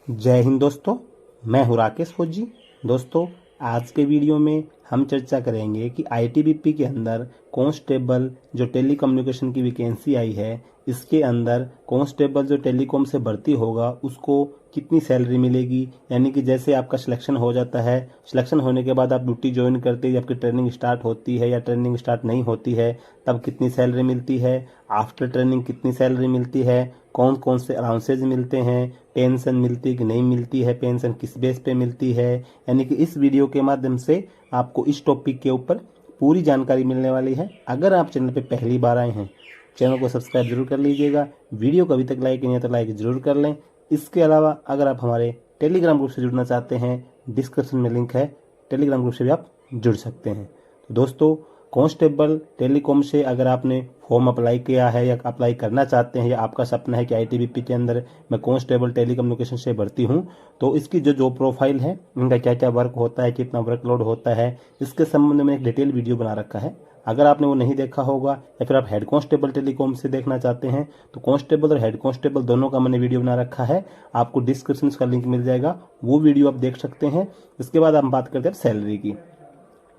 जय हिंद दोस्तों, मैं हूं राकेश फौजी। दोस्तों, आज के वीडियो में हम चर्चा करेंगे कि आईटीबीपी के अंदर कांस्टेबल जो टेलीकम्युनिकेशन की वैकेंसी आई है, इसके अंदर कांस्टेबल जो टेलीकॉम से भर्ती होगा उसको कितनी सैलरी मिलेगी। यानी कि जैसे आपका सिलेक्शन हो जाता है, सिलेक्शन होने के बाद आप ड्यूटी ज्वाइन करते ही आपकी ट्रेनिंग स्टार्ट होती है या ट्रेनिंग स्टार्ट नहीं होती है, तब कितनी सैलरी मिलती है, आफ्टर ट्रेनिंग कितनी सैलरी मिलती है, कौन कौन से अलाउंसेज मिलते हैं, पेंशन मिलती है कि नहीं मिलती है, पेंशन किस बेस पे मिलती है। यानी कि इस वीडियो के माध्यम से आपको इस टॉपिक के ऊपर पूरी जानकारी मिलने वाली है। अगर आप चैनल पे पहली बार आए हैं, चैनल को सब्सक्राइब जरूर कर लीजिएगा। वीडियो को अभी तक लाइक नहीं है तो लाइक जरूर कर लें। इसके अलावा अगर आप हमारे टेलीग्राम ग्रुप से जुड़ना चाहते हैं, डिस्क्रिप्शन में लिंक है, टेलीग्राम ग्रुप से भी आप जुड़ सकते हैं। तो दोस्तों, कांस्टेबल टेलीकॉम से अगर आपने फॉर्म अप्लाई किया है या अप्लाई करना चाहते हैं या आपका सपना है कि आईटीबीपी के अंदर मैं कांस्टेबल टेलीकम्युनिकेशन से भर्ती हूं, तो इसकी जो जॉब प्रोफाइल है, इनका क्या क्या वर्क होता है, कितना वर्कलोड होता है, इसके संबंध में एक डिटेल वीडियो बना रखा है। अगर आपने वो नहीं देखा होगा या फिर आप हेड कांस्टेबल टेलीकॉम से देखना चाहते हैं, तो कांस्टेबल और हेड कांस्टेबल दोनों का मैंने वीडियो बना रखा है। आपको डिस्क्रिप्शन का लिंक मिल जाएगा, वो वीडियो आप देख सकते हैं। इसके बाद हम बात करते हैं सैलरी की।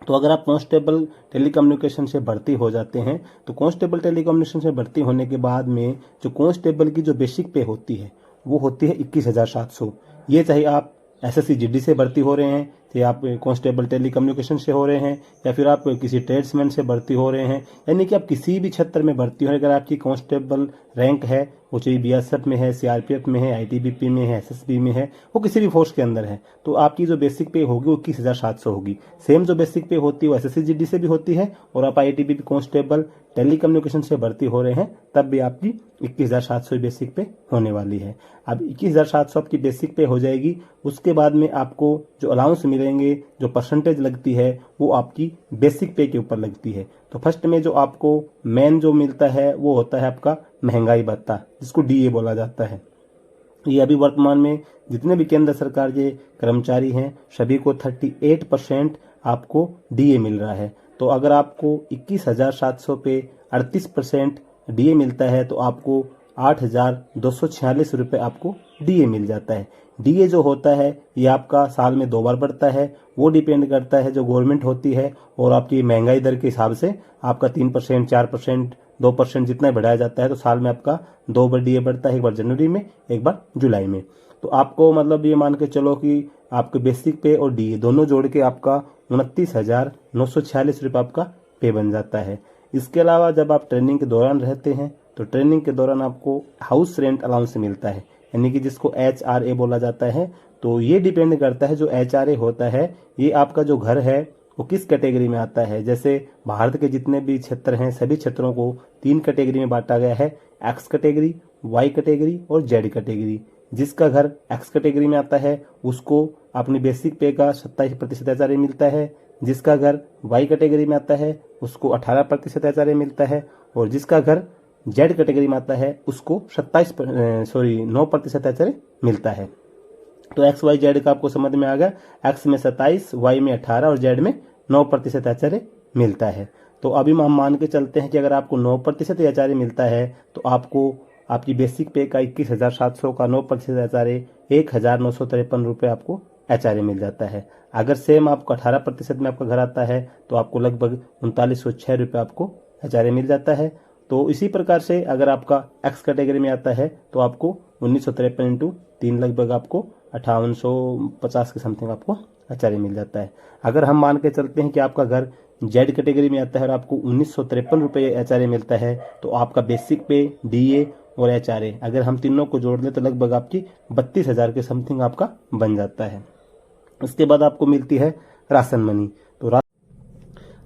तो अगर आप कांस्टेबल टेलीकम्युनिकेशन से भर्ती हो जाते हैं, तो कांस्टेबल टेलीकम्युनिकेशन से भर्ती होने के बाद में जो कांस्टेबल की जो बेसिक पे होती है वो होती है 21,700। ये चाहे आप एसएससी जीडी से भर्ती हो रहे हैं, चाहे आप कांस्टेबल टेलीकम्युनिकेशन से हो रहे हैं, या फिर आप किसी ट्रेड्समैन से भर्ती हो रहे हैं, यानी कि आप किसी भी क्षेत्र में भर्ती हो, अगर आपकी कांस्टेबल रैंक है, वो चाहे बीएसएफ में है, सीआरपीएफ में है, आईटीबीपी में है, एसएसबी में है, वो किसी भी फोर्स के अंदर है, तो आपकी जो बेसिक पे होगी वो 21,700 होगी। सेम जो बेसिक पे होती है वो एसएससी जीडी से भी होती है, और आप आईटीबीपी कांस्टेबल टेलीकम्युनिकेशन से भर्ती हो रहे हैं तब भी आपकी 21,700 बेसिक पे होने वाली है। अब 21,700 आपकी बेसिक पे हो जाएगी। उसके बाद में आपको जो अलाउंस मिलेंगे, जो परसेंटेज लगती है, वो आपकी बेसिक पे के ऊपर लगती है। तो फर्स्ट में जो आपको मेन जो मिलता है वो होता है आपका महंगाई भत्ता, जिसको डीए बोला जाता है। ये अभी वर्तमान में जितने भी केंद्र सरकार के कर्मचारी हैं सभी को 38% आपको डीए मिल रहा है। तो अगर आपको 21,700 पे 38% डीए मिलता है तो आपको 8,246 रुपये आपको डीए मिल जाता है। डीए जो होता है ये आपका साल में 2 बार बढ़ता है। वो डिपेंड करता है जो गवर्नमेंट होती है और आपकी महंगाई दर के हिसाब से आपका 3%, 4%, 2% जितना बढ़ाया जाता है। तो साल में आपका 2 बार डीए बढ़ता है, एक बार जनवरी में, एक बार जुलाई में। तो आपको मतलब ये मान के चलो कि आपके बेसिक पे और डीए दोनों जोड़ के आपका 29,946 रुपये आपका पे बन जाता है। इसके अलावा जब आप ट्रेनिंग के दौरान रहते हैं तो ट्रेनिंग के दौरान आपको हाउस रेंट अलाउंस मिलता है, यानी कि जिसको HRA बोला जाता है। तो ये डिपेंड करता है, जो HRA होता है ये आपका जो घर है वो किस कैटेगरी में आता है। जैसे भारत के जितने भी क्षेत्र हैं सभी क्षेत्रों को 3 कैटेगरी में बांटा गया है, एक्स कैटेगरी, वाई कैटेगरी और जेड कैटेगरी। जिसका घर एक्स कैटेगरी में आता है उसको अपनी बेसिक पे का 27% HRA मिलता है। जिसका घर वाई कैटेगरी में आता है उसको 18% HRA मिलता है, और जिसका घर जेड कैटेगरी में आता है उसको 9% HRA मिलता है। तो एक्स वाई जेड का आपको समझ में आ गया, एक्स में 27, वाई में 18 और जेड में 9% HRA मिलता है। तो अभी हम मान के चलते हैं कि अगर आपको 9% HRA मिलता है तो आपको आपकी बेसिक पे का 21,700 का 9% HRA 1,953 रुपये आपको HRA मिल जाता है। अगर सेम आपको 18% में आपका घर आता है तो आपको लगभग 3906 रुपये आपको HRA मिल जाता है। तो इसी प्रकार से अगर आपका एक्स कैटेगरी में आता है तो आपको 1953 इंटू 3 लगभग आपको 5850 के समथिंग आपको HRA मिल जाता है। अगर हम मान के चलते हैं कि आपका घर जेड कैटेगरी में आता है और आपको 1953 रुपये HRA मिलता है, तो आपका बेसिक पे, डीए और HRA अगर हम तीनों को जोड़ लें तो लगभग आपकी 32,000 के समथिंग आपका बन जाता है। उसके बाद आपको मिलती है राशन मनी। तो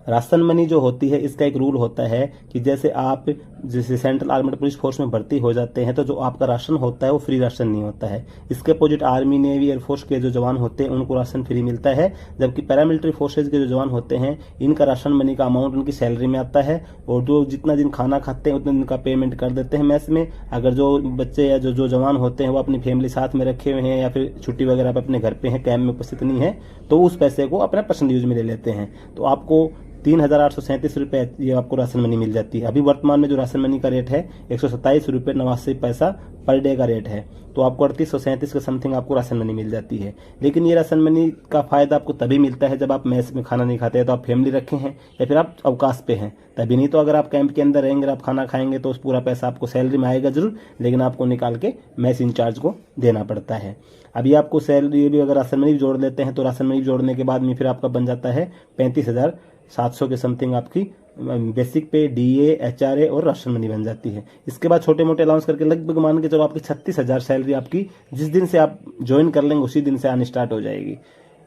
राशन मनी जो होती है इसका एक रूल होता है कि जैसे सेंट्रल आर्मड पुलिस फोर्स में भर्ती हो जाते हैं तो जो आपका राशन होता है वो फ्री राशन नहीं होता है। इसके अपोजिट आर्मी, नेवी, एयरफोर्स के जो जवान होते हैं उनको राशन फ्री मिलता है, जबकि पैरामिलिट्री फोर्सेज के जो जवान होते हैं इनका राशन मनी का अमाउंट उनकी सैलरी में आता है, और जो जितना दिन खाना खाते हैं उतने दिन का पेमेंट कर देते हैं मैस में। अगर जो बच्चे या जो जवान होते हैं वो अपनी फैमिली साथ में रखे हुए हैं या फिर छुट्टी वगैरह पर अपने घर पे हैं, कैंप में उपस्थित नहीं है, तो उस पैसे को अपना पर्सनल यूज में ले लेते हैं। तो आपको ₹3,837 ये आपको राशन मनी मिल जाती है। अभी वर्तमान में जो राशन मनी का रेट है ₹127.89 पर डे का रेट है, तो आपको 3837 के समथिंग आपको राशन मनी मिल जाती है। लेकिन ये राशन मनी का फायदा आपको तभी मिलता है जब आप मेस में खाना नहीं खाते हैं, तो आप फैमिली रखे हैं या फिर आप अवकाश पे हैं, तभी। नहीं तो अगर आप कैंप के अंदर रहेंगे, आप खाना खाएंगे, तो उस पूरा पैसा आपको सैलरी में आएगा जरूर, लेकिन आपको निकाल के मेस इंचार्ज को देना पड़ता है। अभी आपको सैलरी भी अगर राशन मनी भी जोड़ लेते हैं, तो राशन मनी जोड़ने के बाद में फिर आपका बन जाता है 35,700 के समथिंग आपकी बेसिक पे, डीए, एचआरए और राशन मनी बन जाती है। इसके बाद छोटे मोटे अलाउंस करके लगभग मान के चलो आपकी 36,000 सैलरी आपकी जिस दिन से आप ज्वाइन कर लेंगे उसी दिन से आनी स्टार्ट हो जाएगी।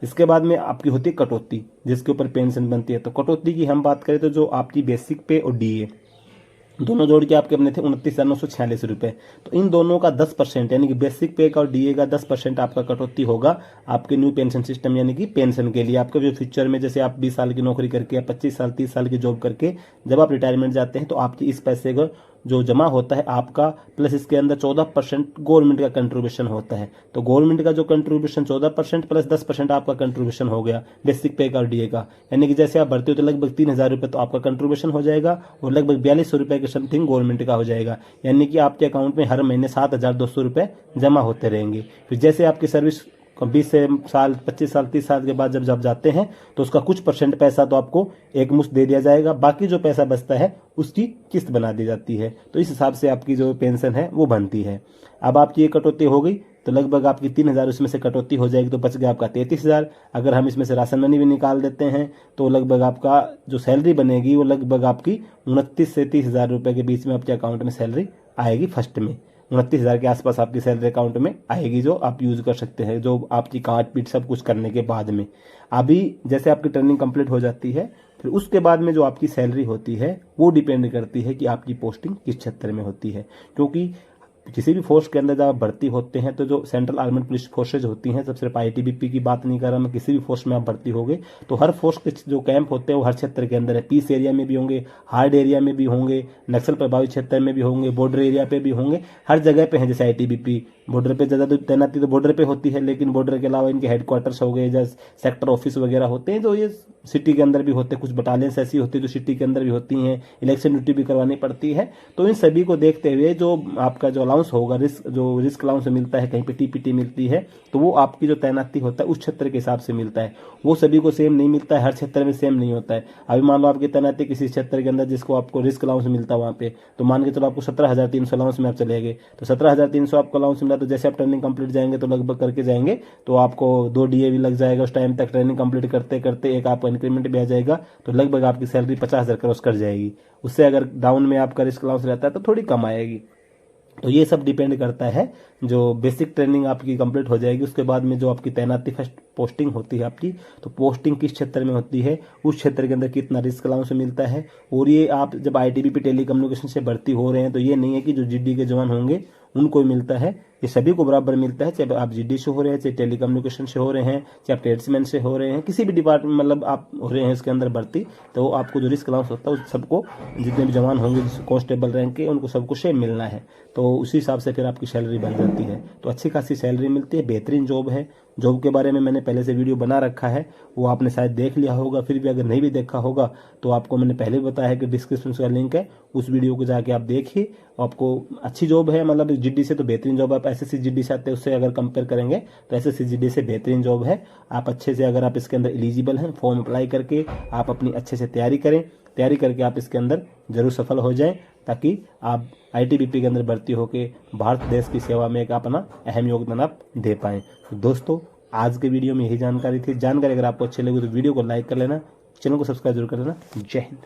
इसके बाद में आपकी होती है कटौती, जिसके ऊपर पेंशन बनती है। तो कटौती की हम बात करें तो जो आपकी बेसिक पे और डीए दोनों जोड़ के आपके बने थे 29,946 रुपए। तो इन दोनों का 10% यानी कि बेसिक पे का और डीए का 10% आपका कटौती होगा आपके न्यू पेंशन सिस्टम यानी कि पेंशन के लिए। आपके जो फ्यूचर में जैसे आप 20 साल की नौकरी करके या 25 साल 30 साल की जॉब करके जब आप रिटायरमेंट जाते हैं, तो आपकी इस पैसे का जो जमा होता है आपका, प्लस इसके अंदर 14% गवर्नमेंट का कंट्रीब्यूशन होता है। तो गवर्नमेंट का जो कंट्रीब्यूशन 14% प्लस 10% आपका कंट्रीब्यूशन हो गया बेसिक पे का और डीए का, यानी कि जैसे आप भर्ती हो तो लगभग 3,000 रुपये तो आपका कंट्रीब्यूशन हो जाएगा और लगभग 4200 रुपये के समथिंग गवर्नमेंट का हो जाएगा। यानी कि आपके अकाउंट में हर महीने 7,200 रुपये जमा होते रहेंगे। फिर जैसे आपकी सर्विस 20 साल 25 साल 30 साल के बाद जब जाते हैं, तो उसका कुछ % पैसा तो आपको एक मुश्त दे दिया जाएगा, बाकी जो पैसा बचता है उसकी किस्त बना दी जाती है। तो इस हिसाब से आपकी जो पेंशन है वो बनती है। अब आपकी ये कटौती हो गई तो लगभग आपकी 3,000 उसमें से कटौती हो जाएगी, तो बच गया आपका 33,000। अगर हम इसमें से राशन मनी भी निकाल देते हैं तो लगभग आपका जो सैलरी बनेगी वो लगभग आपकी 29 से 30,000 रुपये के बीच में आपके अकाउंट में सैलरी आएगी। फर्स्ट में 29,000 के आसपास आपकी सैलरी अकाउंट में आएगी, जो आप यूज कर सकते हैं, जो आपकी काट पीट सब कुछ करने के बाद में। अभी जैसे आपकी ट्रेनिंग कंप्लीट हो जाती है, फिर उसके बाद में जो आपकी सैलरी होती है वो डिपेंड करती है कि आपकी पोस्टिंग किस क्षेत्र में होती है। क्योंकि किसी भी फोर्स के अंदर जब आप भर्ती होते हैं, तो जो सेंट्रल आर्मेड पुलिस फोर्सेज होती हैं, सब सिर्फ आईटीबीपी की बात नहीं कर रहा मैं, किसी भी फोर्स में आप भर्ती होंगे तो हर फोर्स के जो कैंप होते हैं वो हर क्षेत्र के अंदर है। पीस एरिया में भी होंगे, हार्ड एरिया में भी होंगे, नक्सल प्रभावित क्षेत्र में भी होंगे, बॉर्डर एरिया पे भी होंगे, हर जगह पे है। जैसे आईटीबीपी बॉर्डर पे ज़्यादा तैनाती तो बॉर्डर पे होती है, लेकिन बॉर्डर के अलावा इनके हेडक्वार्टर्स हो गए, जैसे सेक्टर ऑफिस वगैरह होते हैं, जो ये सिटी के अंदर भी होते हैं। कुछ बटालियंस ऐसी होती है जो सिटी के अंदर भी होती हैं, इलेक्शन ड्यूटी भी करवानी पड़ती है। तो इन सभी को देखते हुए जो आपका जो अलाउंस होगा, जो रिस्क अलाउंस मिलता है, कहीं पे टीपीटी मिलती है, तो वो आपकी जो तैनाती होता है उस क्षेत्र के हिसाब से मिलता है। वो सभी को सेम नहीं मिलता है, हर क्षेत्र में सेम नहीं होता है। अभी मान लो आपकी तैनाती किसी क्षेत्र के अंदर जिसको आपको रिस्क अलाउंस मिलता है वहाँ पे, तो मान के चलो आपको 17,300 अलाउंस में आप चले गए, तो 17,300 आपको अलाउंस मिला, तो जैसे आप ट्रेनिंग कंप्लीट जाएंगे तो लगभग करके जाएंगे तो आपको 2 डीए भी लग जाएगा। उस टाइम तक ट्रेनिंग कंप्लीट करते करते एक आपको इंक्रीमेंट भी आ जाएगा, तो लगभग आपकी सैलरी 50,000 क्रॉस कर जाएगी। उससे अगर डाउन में आपका रिस्क अलाउंस रहता है तो थोड़ी कम आएगी। तो ये सब डिपेंड करता है, जो बेसिक ट्रेनिंग आपकी कंप्लीट हो जाएगी उसके बाद में जो आपकी तैनाती फर्स्ट पोस्टिंग होती है आपकी, तो पोस्टिंग किस क्षेत्र में होती है, उस क्षेत्र के अंदर कितना रिस्क अलाउंस मिलता है। और ये आप जब आईटीबीपी टेलीकम्युनिकेशन से भर्ती हो रहे हैं तो ये नहीं है कि जो जीडी के जवान होंगे उनको ही मिलता है, ये सभी को बराबर मिलता है। चाहे आप जीडी से हो रहे हैं, चाहे टेलीकम्युनिकेशन से हो रहे हैं, चाहे आप ट्रेड्समैन से हो रहे हैं, किसी भी डिपार्टमेंट मतलब आप हो रहे हैं इसके अंदर भर्ती, तो आपको जो रिस्क अलाउंस होता है उस सबको, जितने भी जवान होंगे कांस्टेबल रैंक के, उनको सबको सेम मिलना है। तो उसी हिसाब से फिर आपकी सैलरी बन जाती है। तो अच्छी खासी सैलरी मिलती है, बेहतरीन जॉब है। जॉब के बारे में मैंने पहले से वीडियो बना रखा है, वो आपने शायद देख लिया होगा, फिर भी अगर नहीं भी देखा होगा तो आपको मैंने पहले बताया है कि डिस्क्रिप्शन का लिंक है, उस वीडियो को जाके आप देखिए। आपको अच्छी जॉब है, मतलब जीडी से तो बेहतरीन जॉब है। आप एसएससी जीडी से आते हैं उससे अगर कंपेयर करेंगे तो एसएससी जीडी से बेहतरीन जॉब है। आप अच्छे से, अगर आप इसके अंदर एलिजिबल हैं, फॉर्म अप्लाई करके आप अपनी अच्छे से तैयारी करें, तैयारी करके आप इसके अंदर जरूर सफल हो जाएं, ताकि आप आईटीबीपी के अंदर भर्ती होकर भारत देश की सेवा में एक अपना अहम योगदान आप दे पाएं। तो दोस्तों आज के वीडियो में यही जानकारी थी। जानकारी अगर आपको अच्छी लगी तो वीडियो को लाइक कर लेना, चैनल को सब्सक्राइब जरूर कर लेना। जय हिंद।